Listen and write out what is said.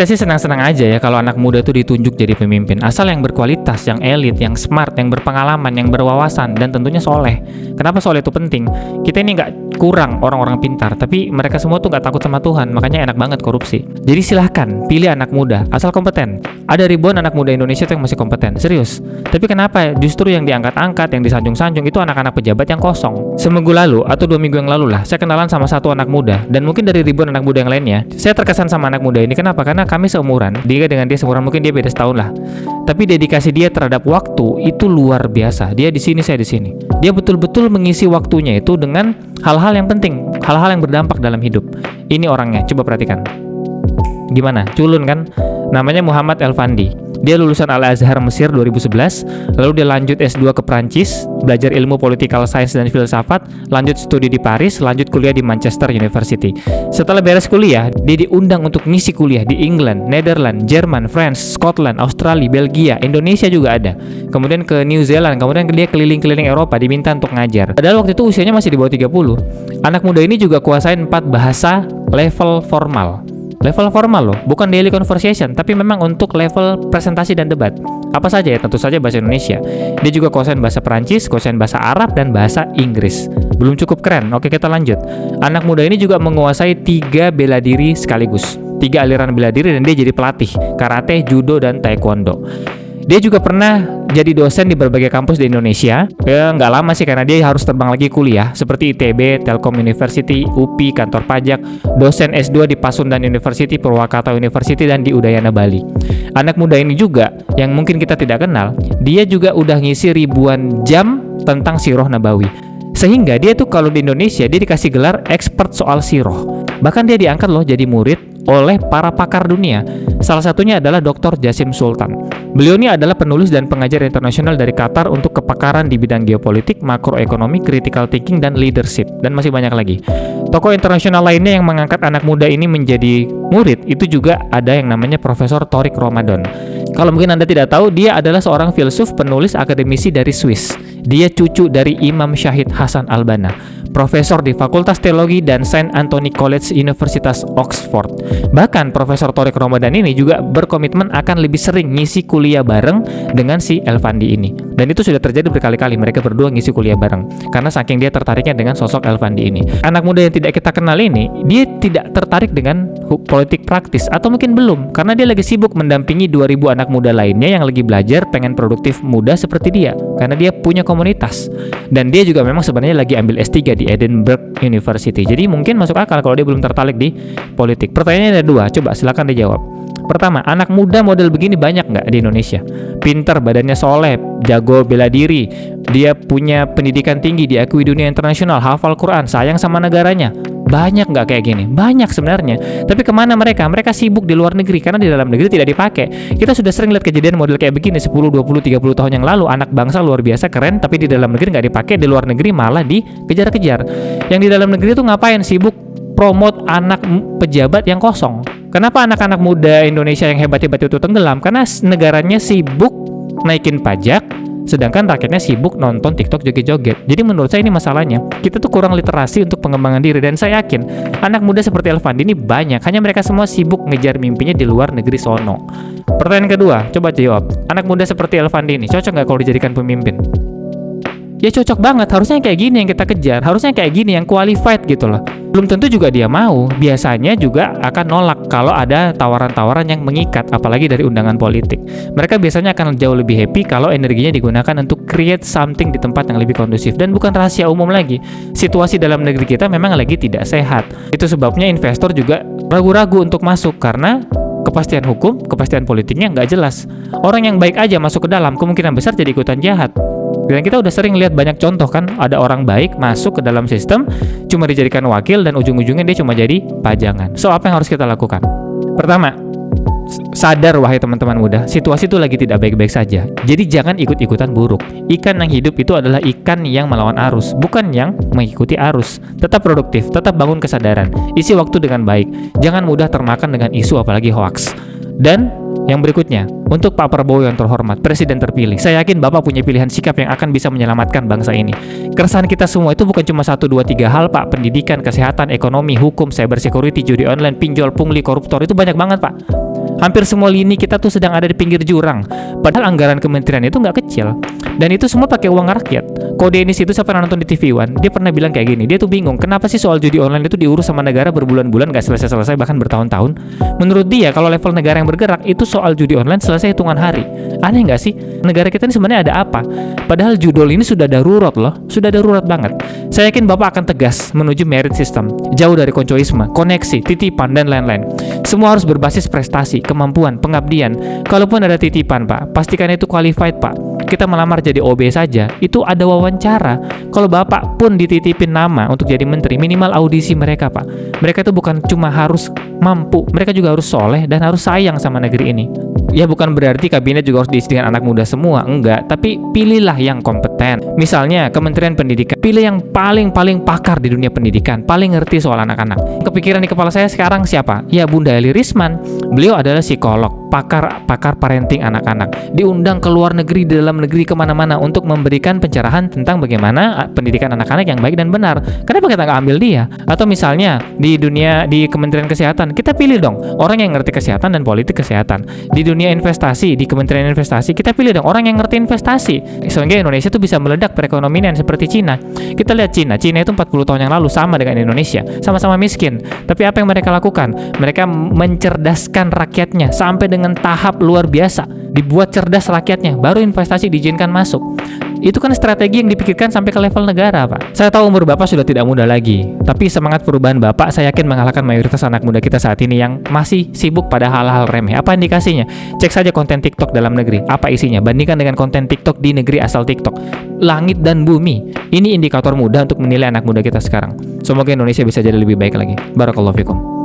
Kita sih senang-senang aja ya kalau anak muda itu ditunjuk jadi pemimpin, asal yang berkualitas, yang elit, yang smart, yang berpengalaman, yang berwawasan, dan tentunya soleh. Kenapa soleh itu penting? Kita ini nggak kurang orang-orang pintar, tapi mereka semua tuh nggak takut sama Tuhan, makanya enak banget korupsi. Jadi silahkan pilih anak muda, asal kompeten. Ada ribuan anak muda Indonesia tuh yang masih kompeten, serius. Tapi kenapa justru yang diangkat-angkat, yang disanjung-sanjung itu anak-anak pejabat yang kosong? Seminggu lalu atau 2 minggu yang lalu lah, saya kenalan sama satu anak muda, dan mungkin dari ribuan anak muda yang lainnya, saya terkesan sama anak muda ini. Kenapa? Karena kami seumuran, dia dengan dia seumuran, mungkin dia beda setahun lah. Tapi dedikasi dia terhadap waktu itu luar biasa. Dia di sini, saya di sini. Dia betul-betul mengisi waktunya itu dengan hal-hal yang penting, hal-hal yang berdampak dalam hidup. Ini orangnya, coba perhatikan. Gimana? Culun kan? Namanya Muhammad Elfandi. Dia lulusan Al-Azhar Mesir 2011, lalu dia lanjut S2 ke Prancis, belajar ilmu political science dan filsafat, lanjut studi di Paris, lanjut kuliah di Manchester University. Setelah beres kuliah, dia diundang untuk ngisi kuliah di England, Netherlands, Jerman, France, Scotland, Australia, Belgia, Indonesia juga ada. Kemudian ke New Zealand, kemudian dia keliling-keliling Eropa, diminta untuk ngajar. Padahal waktu itu usianya masih di bawah 30. Anak muda ini juga kuasain 4 bahasa level formal. Level formal loh, bukan daily conversation, tapi memang untuk level presentasi dan debat. Apa saja ya? Tentu saja bahasa Indonesia. Dia juga kuasain bahasa Perancis, kuasain bahasa Arab, dan bahasa Inggris. Belum cukup keren? Oke, kita lanjut. Anak muda ini juga menguasai 3 bela diri sekaligus. 3 aliran bela diri, dan dia jadi pelatih karate, judo, dan taekwondo. Dia juga pernah jadi dosen di berbagai kampus di Indonesia. Ya nggak lama sih karena dia harus terbang lagi kuliah seperti ITB, Telkom University, UPI, kantor pajak, dosen S2 di Pasundan University, Purwakarta University, dan di Udayana Bali. Anak muda ini juga yang mungkin kita tidak kenal, dia juga udah ngisi ribuan jam tentang Sirah Nabawi. Sehingga dia tuh kalau di Indonesia dia dikasih gelar expert soal sirah. Bahkan dia diangkat loh jadi murid oleh para pakar dunia. Salah satunya adalah Dr. Jasim Sultan. Beliau ini adalah penulis dan pengajar internasional dari Qatar untuk kepakaran di bidang geopolitik, makroekonomi, critical thinking, dan leadership, dan masih banyak lagi. Tokoh internasional lainnya yang mengangkat anak muda ini menjadi murid itu juga ada yang namanya Profesor Tariq Ramadan. Kalau mungkin Anda tidak tahu, dia adalah seorang filsuf, penulis, akademisi dari Swiss. Dia cucu dari Imam Syahid Hasan Al-Banna, profesor di Fakultas Teologi dan Saint Anthony College Universitas Oxford. Bahkan Profesor Tariq Ramadan ini juga berkomitmen akan lebih sering ngisi kuliah bareng dengan si Elfandi ini. Dan itu sudah terjadi berkali-kali, mereka berdua ngisi kuliah bareng karena saking dia tertariknya dengan sosok Elfandi ini. Anak muda yang tidak kita kenal ini, dia tidak tertarik dengan politik praktis, atau mungkin belum, karena dia lagi sibuk mendampingi 2000 anak muda lainnya yang lagi belajar pengen produktif muda seperti dia, karena dia punya komunitas. Dan dia juga memang sebenarnya lagi ambil S3 di Edinburgh University. Jadi mungkin masuk akal kalau dia belum tertarik di politik. Pertanyaannya ada 2, coba silakan dijawab. Pertama, anak muda model begini banyak nggak di Indonesia? Pinter, badannya soleh, jago bela diri, dia punya pendidikan tinggi, diakui dunia internasional, hafal Quran, sayang sama negaranya. Banyak nggak kayak gini? Banyak sebenarnya. Tapi kemana mereka? Mereka sibuk di luar negeri karena di dalam negeri tidak dipakai. Kita sudah sering lihat kejadian model kayak begini 10, 20, 30 tahun yang lalu. Anak bangsa luar biasa keren, tapi di dalam negeri nggak dipakai, di luar negeri malah dikejar-kejar. Yang di dalam negeri tuh ngapain? Sibuk promote anak pejabat yang kosong. Kenapa anak-anak muda Indonesia yang hebat-hebat itu tenggelam? Karena negaranya sibuk naikin pajak, sedangkan rakyatnya sibuk nonton TikTok joget-joget. Jadi menurut saya ini masalahnya. Kita tuh kurang literasi untuk pengembangan diri. Dan saya yakin anak muda seperti Elfandi ini banyak. Hanya mereka semua sibuk ngejar mimpinya di luar negeri sono. Pertanyaan kedua, coba jawab. Anak muda seperti Elfandi ini cocok nggak kalau dijadikan pemimpin? Ya cocok banget, harusnya kayak gini yang kita kejar, harusnya kayak gini yang qualified gitu loh. Belum tentu juga dia mau, biasanya juga akan nolak kalau ada tawaran-tawaran yang mengikat, apalagi dari undangan politik. Mereka biasanya akan jauh lebih happy kalau energinya digunakan untuk create something di tempat yang lebih kondusif. Dan bukan rahasia umum lagi, situasi dalam negeri kita memang lagi tidak sehat. Itu sebabnya investor juga ragu-ragu untuk masuk karena kepastian hukum, kepastian politiknya nggak jelas. Orang yang baik aja masuk ke dalam, kemungkinan besar jadi ikutan jahat. Dan kita udah sering lihat banyak contoh kan, ada orang baik masuk ke dalam sistem, cuma dijadikan wakil dan ujung-ujungnya dia cuma jadi pajangan. So, apa yang harus kita lakukan? Pertama, sadar wahai teman-teman muda, situasi itu lagi tidak baik-baik saja. Jadi jangan ikut-ikutan buruk. Ikan yang hidup itu adalah ikan yang melawan arus, bukan yang mengikuti arus. Tetap produktif, tetap bangun kesadaran, isi waktu dengan baik. Jangan mudah termakan dengan isu apalagi hoax. Dan yang berikutnya, untuk Pak Prabowo yang terhormat, Presiden terpilih, saya yakin Bapak punya pilihan sikap yang akan bisa menyelamatkan bangsa ini. Keresahan kita semua itu bukan cuma 1, 2, 3 hal, Pak. Pendidikan, kesehatan, ekonomi, hukum, cyber security, judi online, pinjol, pungli, koruptor, itu banyak banget, Pak. Hampir semua lini kita tuh sedang ada di pinggir jurang. Padahal anggaran kementerian itu nggak kecil. Dan itu semua pakai uang rakyat. Ko Denis itu saya pernah nonton di TV One, dia pernah bilang kayak gini, dia tuh bingung, kenapa sih soal judi online itu diurus sama negara berbulan-bulan nggak selesai-selesai, bahkan bertahun-tahun. Menurut dia, kalau level negara yang bergerak, itu soal judi online selesai hitungan hari. Aneh nggak sih? Negara kita ini sebenarnya ada apa? Padahal judul ini sudah darurat loh, sudah darurat banget. Saya yakin Bapak akan tegas menuju merit system, jauh dari koncoisme, koneksi, titipan, dan lain-lain. Semua harus berbasis prestasi, kemampuan, pengabdian. Kalaupun ada titipan, Pak, pastikan itu qualified, Pak. Kita melamar jadi OB saja, itu ada wawancara. Kalau Bapak pun dititipin nama untuk jadi menteri, minimal audisi mereka, Pak. Mereka itu bukan cuma harus mampu, mereka juga harus soleh dan harus sayang sama negeri ini. Ya bukan berarti kabinet juga harus diisi dengan anak muda semua, enggak. Tapi pilihlah yang kompeten. Misalnya Kementerian Pendidikan, pilih yang paling pakar di dunia pendidikan, paling ngerti soal anak-anak. Kepikiran di kepala saya sekarang siapa? Ya Bunda Eli Risman. Beliau adalah psikolog, pakar parenting anak-anak. Diundang ke luar negeri, di dalam negeri, kemana-mana untuk memberikan pencerahan tentang bagaimana pendidikan anak-anak yang baik dan benar. Kenapa kita nggak ambil dia? Atau misalnya di Kementerian Kesehatan, kita pilih dong orang yang ngerti kesehatan dan politik kesehatan. Di dunia investasi, di Kementerian Investasi, kita pilih dong orang yang ngerti investasi. Sehingga Indonesia tuh bisa meledak perekonomian seperti Cina. Kita lihat Cina itu 40 tahun yang lalu sama dengan Indonesia, sama-sama miskin. Tapi apa yang mereka lakukan? Mereka mencerdaskan rakyatnya sampai dengan tahap luar biasa. Dibuat cerdas rakyatnya, baru investasi diizinkan masuk. Itu kan strategi yang dipikirkan sampai ke level negara, Pak. Saya tahu umur Bapak sudah tidak muda lagi, tapi semangat perubahan Bapak saya yakin mengalahkan mayoritas anak muda kita saat ini yang masih sibuk pada hal-hal remeh. Apa indikasinya? Cek saja konten TikTok dalam negeri, apa isinya? Bandingkan dengan konten TikTok di negeri asal TikTok. Langit dan bumi. Ini indikator mudah untuk menilai anak muda kita sekarang. Semoga Indonesia bisa jadi lebih baik lagi. Barakallahu fikum.